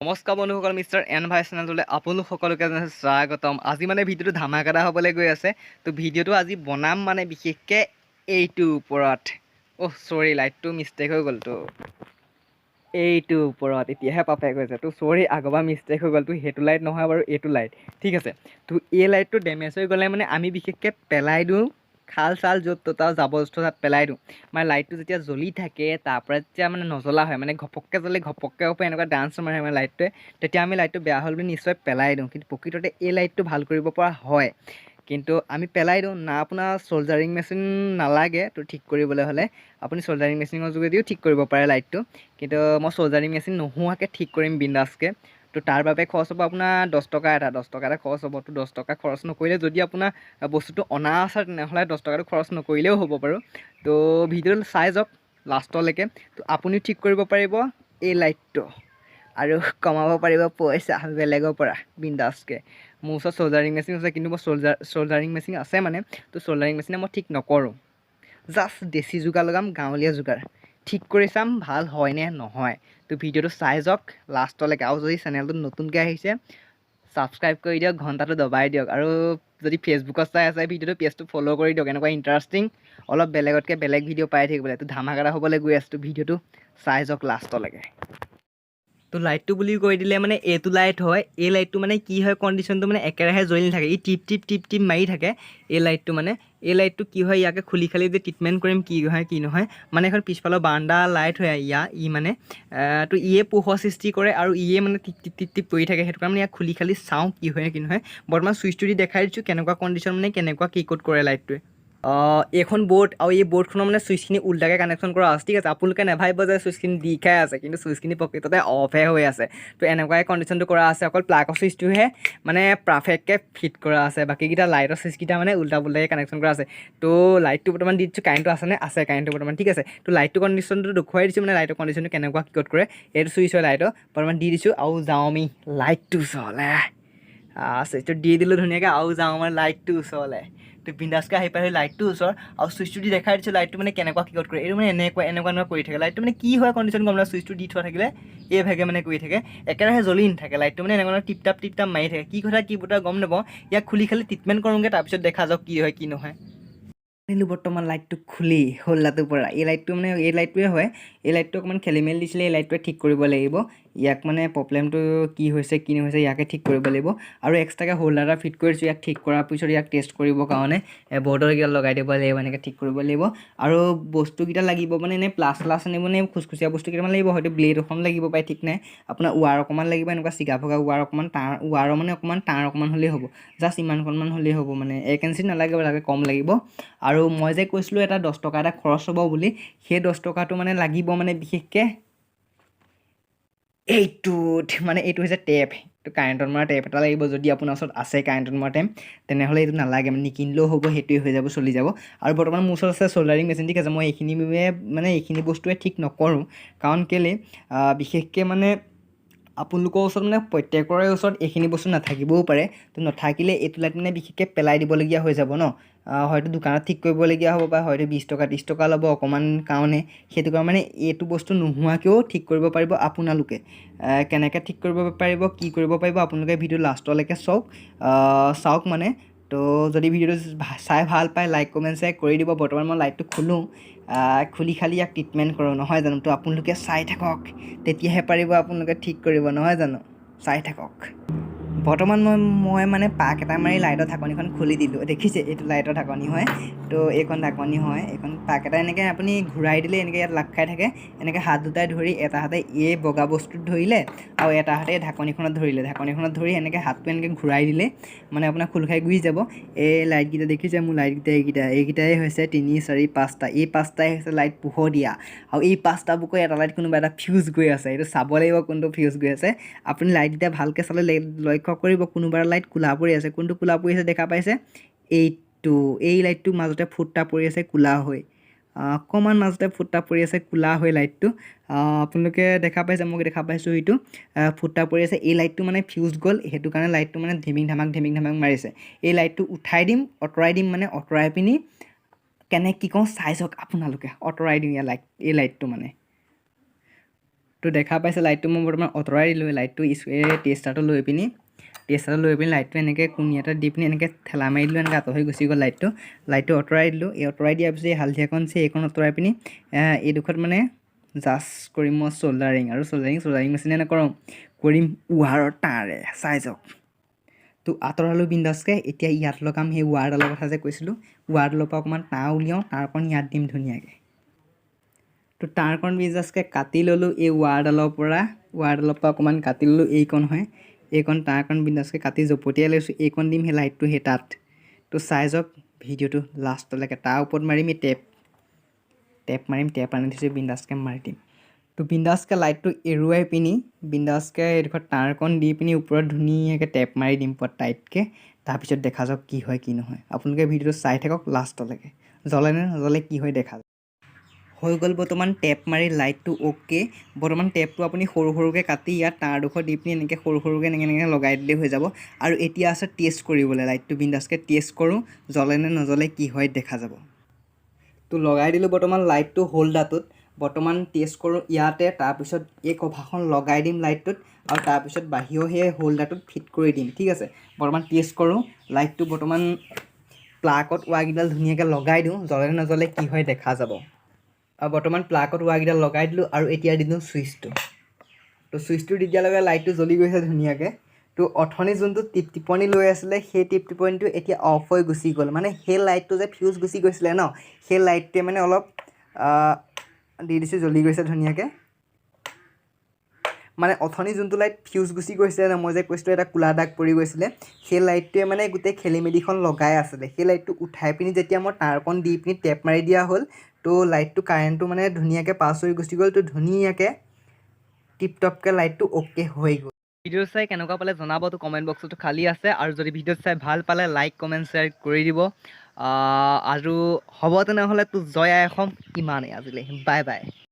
নমস্কাৰ বন্ধুসকল, mister N ভাই চেনেললৈ আপোনালোক সকলোকে স্বাগতম। আজি মানে ভিডিঅ'টো ধামাকাদা হ'বলৈ গৈ আছে। তো ভিডিঅ'টো আজি বনাম মানে বিশেষকৈ এইটোৰ ওপৰত। চৰি, লাইটটো মিষ্টেক হৈ গ'ল। তো এইটোৰ ওপৰত এতিয়াহে পাপে গৈছে। তো চৰি, আগৰবাৰ মিষ্টেক হৈ গ'ল। তো সেইটো লাইট নহয় বাৰু, এইটো লাইট ঠিক আছে। তো এই লাইটটো ডেমেজ হৈ গ'লে মানে আমি বিশেষকৈ পেলাই দিওঁ, খাল চাল য'ত ত'ত আৰু জাবৰ জোঁথৰ তাত পেলাই দিওঁ। মানে লাইটটো যেতিয়া জ্বলি থাকে তাৰপৰা যেতিয়া মানে নজ্বলা হয়, মানে ঘপককৈ জ্বলে ঘপককৈ এনেকুৱা ডান্স মাৰে মানে লাইটটোৱে, তেতিয়া আমি লাইটটো বেয়া হ'ল বুলি নিশ্চয় পেলাই দিওঁ। কিন্তু প্ৰকৃততে এই লাইটটো ভাল কৰিব পৰা হয়, কিন্তু আমি পেলাই দিওঁ না। আপোনাৰ চ'ল্ডাৰিং মেচিন নালাগে তো ঠিক কৰিবলৈ হ'লে, আপুনি চ'ল্ডাৰিং মেচিনৰ যোগেদিও ঠিক কৰিব পাৰে লাইটটো। কিন্তু মই চ'ল্ডাৰিং মেচিন নোহোৱাকৈ ঠিক কৰিম বিন্দাছকৈ। তো তাৰ বাবে খৰচ হ'ব আপোনাৰ 10 টকা এটা খৰচ হ'ব। তো 10 টকা খৰচ নকৰিলে, যদি আপোনাৰ বস্তুটো অনা আছে তেনেহ'লে 10 টকাটো খৰচ নকৰিলেও হ'ব বাৰু। তো ভিডিঅ'টো চাই যাওক লাষ্টলৈকে। তো আপুনিও ঠিক কৰিব পাৰিব এই লাইটটো আৰু কমাব পাৰিব পইচা বেলেগৰ পৰা বিন্দাছকৈ। মোৰ ওচৰত চ'ল্ডাৰিং মেচিন আছে, কিন্তু মই চ'ল্ডাৰিং মেচিন আছে মানে, তো চ'ল্ডাৰিং মেচিনে মই ঠিক নকৰোঁ। জাষ্ট দেশী যোগাৰ লগাম, গাঁৱলীয়া যোগাৰ ঠিক কৰি চাম ভাল হয় নে নহয়। তো ভিডিঅ'টো চাই যাওক লাষ্টলৈকে। আৰু যদি চেনেলটো নতুনকৈ আহিছে ছাবস্ক্ৰাইব কৰি দিয়ক, ঘণ্টাটো দবাই দিয়ক। আৰু যদি ফেচবুকত চাই আছে ভিডিঅ'টো, পেজটো ফ'ল' কৰি দিয়ক। এনেকুৱা ইণ্টাৰেষ্টিং অলপ বেলেগতকৈ বেলেগ ভিডিঅ' পাই থাকিবলৈ। তো ধামাকাদা হ'বলৈ গৈ আছোঁ। ভিডিঅ'টো চাই যাওক লাষ্টলৈকে। তো লাইটটো বুলি কৈ দিলে মানে এইটো লাইট হয়। এই লাইটটো মানে কি হয়, কণ্ডিশ্যনটো মানে একেৰাহে জ্বলি নাথাকে, ই টিপ টিপ টিপ টিপ মাৰি থাকে। এই লাইটটো কি হয়, ইয়াকে খুলি খালি যে ট্ৰিটমেণ্ট কৰিম কি হয় কি নহয়। মানে এখন পিছফালৰ বাৰান্দা লাইট হয় ই মানে তো ইয়ে পোহৰ সৃষ্টি কৰে আৰু ইয়ে মানে টিপ টিপ টিপ টিপ কৰি থাকে। সেইটো কাৰণে ইয়াক খুলি খালি চাওঁ কি হয় কি নহয়। বৰ্তমান চুইচটো দি দেখাই দিছোঁ কেনেকুৱা কণ্ডিশ্যন, মানে কেনেকুৱা কি ক'ড কৰে লাইটটোৱে। এইখন বৰ্ড আৰু এই বৰ্ডখনৰ মানে চুইচখিনি উল্টাকৈ কানেকশ্যন কৰা আছে ঠিক আছে। আপোনালোকে নাভাবিব যে চুইচখিনি দি খাই আছে, কিন্তু চুইচখিনি প্ৰকৃততে অফহে হৈ আছে। তো এনেকুৱাই কণ্ডিশ্যনটো কৰা আছে। অকল প্লাগৰ চুইচটোহে মানে পাৰফেক্টকৈ ফিট কৰা আছে, বাকীকেইটা লাইটৰ চুইচকেইটা মানে উল্টা পুল্টাকৈ কানেকশ্যন কৰা আছে। তো লাইটটো বৰ্তমান দি দিছোঁ, কাৰেণ্টটো আছেনে? আছে, কাৰেণ্টটো বৰ্তমান ঠিক আছে। তো লাইটটো কণ্ডিশ্যনটো দেখুৱাই দিছোঁ, মানে লাইটৰ কণ্ডিশ্যনটো কেনেকুৱা কি ক'ড কৰে। এইটো চুইচ হয় লাইটৰ, বৰ্তমান দি দিছোঁ। আৰু যাওঁ আমি লাইটটো চলে চুইচটো দি দিলোঁ ধুনীয়াকৈ। আৰু যাওঁ মানে লাইটটো ওচৰলৈ। তো বিন্দাছকৈ আহি পাই লাইটটো ওচৰ আৰু চুইচটো দি দেখাই দিছোঁ লাইটটো মানে কেনেকুৱা কি ক'ড কৰে। এইটো মানে এনেকুৱা কৰি থাকে লাইটটো। মানে কি হয় কণ্ডিশ্যন গম নাপাওঁ, চুইচটো দি থোৱা থাকিলে এই ভাগে মানে কৰি থাকে, একেৰাহে জ্বলি নাথাকে লাইটটো। মানে এনেকুৱা টিপ টাপ মাৰি থাকে। কি কথা কি বতৰা গম নাপাওঁ। ইয়াক খুলি খালি ট্ৰিটমেণ্ট কৰোঁগৈ, তাৰপিছত দেখা যাওক কি হয় কি নহয়। আনিলোঁ বৰ্তমান লাইটটো খুলি হোল্ডাটোৰ পৰা। এই লাইটটোৱে হয়। এই লাইটটো অকণমান খেলি মেলি দিছিলে, এই লাইটটোৱে ঠিক কৰিব লাগিব। ইয়াক মানে প্ৰব্লেমটো কি হৈছে কি নহৈছে ইয়াকে ঠিক কৰিব লাগিব। আৰু এক্সট্ৰাকৈ হোল্ডাৰ এটা ফিট কৰিছোঁ। ইয়াক ঠিক কৰাৰ পিছত ইয়াক টেষ্ট কৰিবৰ কাৰণে বৰ্ডৰ কেইটা লগাই দিব লাগিব, এনেকৈ ঠিক কৰিব লাগিব। আৰু বস্তুকেইটা লাগিব মানে এনেই প্লাছ আনিব নে খুচখুচীয়া বস্তু কেইটামান লাগিব, হয়তো ব্লেড এখন লাগিব পাৰে ঠিক নাই। আপোনাৰ ৱাৰ অকণমান লাগিব, এনেকুৱা চিগা ভগা ৱাৰ অকণমান ৱাৰৰ মানে অকণমান তাঁৰ অকণমান হ'লেই হ'ব। জাষ্ট ইমানকণমান হ'লেই হ'ব, মানে 1 ইঞ্চি নালাগে, লাগে কম লাগিব। আৰু মই যে কৈছিলোঁ এটা 10 টকা এটা খৰচ হ'ব বুলি, সেই 10 টকাটো মানে লাগিব মানে বিশেষকৈ এইটো হৈছে টেপ। এইটো কাৰেণ্টত মৰা টেপ এটা লাগিব। যদি আপোনাৰ ওচৰত আছে কাৰেণ্টত মৰা টেপ, তেনেহ'লে এইটো নালাগে, মানে নিকিনিলেও হ'ব, সেইটোৱে হৈ যাব, চলি যাব। আৰু বৰ্তমান মোৰ ওচৰত আছে চ'ল্ডাৰিং মেচিন ঠিক আছে। মই এইখিনি বস্তুৱে ঠিক নকৰোঁ, কাৰণ কেলৈ বিশেষকৈ মানে আপোনালোকৰ ওচৰত মানে প্ৰত্যেকৰে ওচৰত এইখিনি বস্তু নাথাকিবও পাৰে। তো নাথাকিলে এইটো লাইট মানে বিশেষকৈ পেলাই দিবলগীয়া হৈ যাব ন। হয়তো দোকানত ঠিক কৰিবলগীয়া হ'ব পাৰে, হয়তো 20 টকা 30 টকা ল'ব অকণমান কাৰণে। সেইটো কাৰণে মানে এইটো বস্তু নোহোৱাকৈও ঠিক কৰিব পাৰিব আপোনালোকে। কেনেকৈ ঠিক কৰিব পাৰিব, কি কৰিব পাৰিব, আপোনালোকে ভিডিঅ' লাষ্টলৈকে চাওক মানে। তো যদি ভিডিঅ'টো চাই ভাল পায়, লাইক কমেণ্ট শ্বেয়াৰ কৰি দিব। বৰ্তমান মই লাইটটো খুলি খালি ইয়াক ট্ৰিটমেণ্ট কৰোঁ, নহয় জানো। তো আপোনালোকে চাই থাকক, তেতিয়াহে পাৰিব আপোনালোকে ঠিক কৰিব, নহয় জানো। চাই থাকক। বৰ্তমান মই মানে পাক এটা মাৰি লাইটৰ ঢাকনিখন খুলি দিলোঁ, দেখিছে। এইটো লাইটৰ ঢাকনি হয়। তো এইখন ঢাকনি হয়, এইখন পাক এটা এনেকৈ আপুনি ঘূৰাই দিলে এনেকৈ ইয়াত লাগ খাই থাকে। এনেকৈ হাত দুটাই ধৰি, এটা হাতে এই বগা বস্তুত ধৰিলে আৰু এটা হাতে ঢাকনিখনত ধৰি এনেকৈ হাতটো এনেকৈ ঘূৰাই দিলে মানে আপোনাৰ খোল খাই গুচি যাব। এই লাইটকেইটা দেখিছে, মোৰ লাইটকেইটা এইকেইটাই হৈছে 3 4 5টা। এই 5টাই হৈছে লাইট পোহৰ দিয়া। আৰু এই 5টা বুকৰ এটা লাইট কোনোবা এটা ফিউজ গৈ আছে। এইটো চাব লাগিব কোনটো ফিউজ গৈ আছে। আপুনি লাইটকেইটা ভালকৈ চালে লক্ষ্য কৰিব, কোনোবা লাইট কোলা পৰি আছে। কোনটো কোলা পৰি আছে দেখা পাইছে? এই লাইটটো মাজতে ফুটা পৰি আছে কোলা হৈ, অকণমান মাজতে ফুটা পৰি আছে কোলা হৈ লাইটটো। আপোনালোকে দেখা পাইছে, মই দেখা পাইছোঁ। এইটো ফুটা পৰি আছে। এই লাইটটো মানে ফিউজ গ'ল, সেইটো কাৰণে লাইটটো মানে ধিমিং ধামাক মাৰিছে। এই লাইটটো উঠাই দিম, অঁতৰাই পিনি কেনে কি কওঁ চাই চাওক আপোনালোকে। অঁতৰাই দিম এই লাইটটো মানে। তো দেখা পাইছে লাইটটো মই বৰ্তমান আঁতৰাই দিলোঁ লাইটটো টেষ্টাৰটো লৈ পিনি লাইটটো এনেকৈ কোনি এটা দি পিনি এনেকৈ ঠেলা মাৰি দিলোঁ এনেকৈ আঁতৰ হৈ গুচি গ'ল লাইটটো আঁতৰাই দিলোঁ আঁতৰাই দিয়াৰ পিছত এই হালধীয়াকণ এইকণ আঁতৰাই পিনি এইডোখৰত মানে জাষ্ট কৰিম মই চ'ল্ডাৰিং আৰু চ'ল্ডাৰিং মেচিনে নকৰোঁ কৰিম ৱাৰৰ তাঁৰে চাই যাওক তো আঁতৰালোঁ বিন্দাছকৈ এতিয়া ইয়াত লগাম সেই ৱাৰডালৰ কথা যে কৈছিলোঁ ৱাৰডালৰ পৰা অকণমান তাঁৰ উলিয়াওঁ তাঁৰকণ ইয়াত দিম ধুনীয়াকৈ তো তাঁৰকণ বিন্দাছকৈ কাটি ল'লোঁ এই ৱাৰডালৰ পৰা অকণমান কাটি ল'লোঁ এইকণ হয় এইকণ তাঁৰকণ বিন্দাছকৈ কাটি জপতিয়াই লৈছোঁ এইকণ দিম সেই লাইটটো সেই তাত তো চাই যাওক ভিডিঅ'টো লাষ্টলৈকে তাৰ ওপৰত মাৰিম এই টেপ মাৰিম টেপ আনি থৈছোঁ বিন্দাছকৈ মাৰি দিম তো বিন্দাছকৈ লাইটটো এৰুৱাই পিনি বিন্দাছকৈ এইডোখৰ তাঁৰকণ দি পিনি ওপৰত ধুনীয়াকৈ টেপ মাৰি দিম পুৰা টাইটকৈ তাৰপিছত দেখা যাওক কি হয় কি নহয় আপোনালোকে ভিডিঅ'টো চাই থাকক লাষ্টলৈকে জ্বলে নে নজ্বলে কি হয় দেখা হৈ গ'ল বৰ্তমান টেপ মাৰি লাইটটো অ'কে বৰ্তমান টেপটো আপুনি সৰু সৰুকৈ কাটি ইয়াত তাঁৰডোখৰ দি পিনি এনেকৈ সৰু সৰুকৈ এনেকৈ লগাই দিলেই হৈ যাব আৰু এতিয়া আছে টেষ্ট কৰিবলৈ লাইটটো বিন্দাছকৈ টেষ্ট কৰোঁ জ্বলে নে নজ্বলে কি হয় দেখা যাব তো লগাই দিলোঁ বৰ্তমান লাইটটো হোল্ডাৰটোত বৰ্তমান টেষ্ট কৰোঁ ইয়াতে তাৰপিছত এই কভাৰখন লগাই দিম লাইটটোত আৰু তাৰপিছত বাহিৰৰ সেই হোল্ডাৰটোত ফিট কৰি দিম ঠিক আছে বৰ্তমান টেষ্ট কৰোঁ লাইটটো বৰ্তমান প্লাগত ৱাৰকেইডাল ধুনীয়াকৈ লগাই দিওঁ জ্বলে নে নজ্বলে কি হয় দেখা যাব আৰু বৰ্তমান প্লাগত ৱাৰকেইডাল লগাই দিলোঁ আৰু এতিয়া দি দিওঁ চুইচটো তো চুইচটো দি দিয়াৰ লগে লাইটটো জ্বলি গৈছে ধুনীয়াকৈ তো অথনি যোনটো টিপনি লৈ আছিলে সেই টিপনিটো এতিয়া অফ হৈ গুচি গ'ল মানে সেই লাইটটো যে ফিউজ গুচি গৈছিলে ন সেই লাইটটোৱে মানে অলপ দি দিছোঁ জ্বলি গৈছে ধুনীয়াকৈ মানে অথনি যোনটো লাইট ফিউজ গুচি গৈছিলে ন মই যে কৈছিলোঁ এটা কোলা দাগ পৰি গৈছিলে সেই লাইটটোৱে মানে গোটেই খেলি মেলিখন লগাই আছিলে সেই লাইটটো উঠাই পিনি যেতিয়া মই তাঁৰকণ দি পিনি টেপ মাৰি দিয়া হ'ল তো লাইটটো কাৰেণ্টটো মানে ধুনীয়াকৈ পাছ হৈ গুচি গ'ল তো ধুনীয়াকৈ টিপটপকৈ লাইটটো অ'কে হৈ গ'ল ভিডিঅ' চাই কেনেকুৱা পালে জনাবতো কমেণ্ট বক্সটো খালী আছে আৰু যদি ভিডিঅ' চাই ভাল পালে লাইক কমেণ্ট শ্বেয়াৰ কৰি দিব আৰু হ'ব তেনেহ'লে তো জয় আই অসম ইমানেই আজিলৈ বাই বাই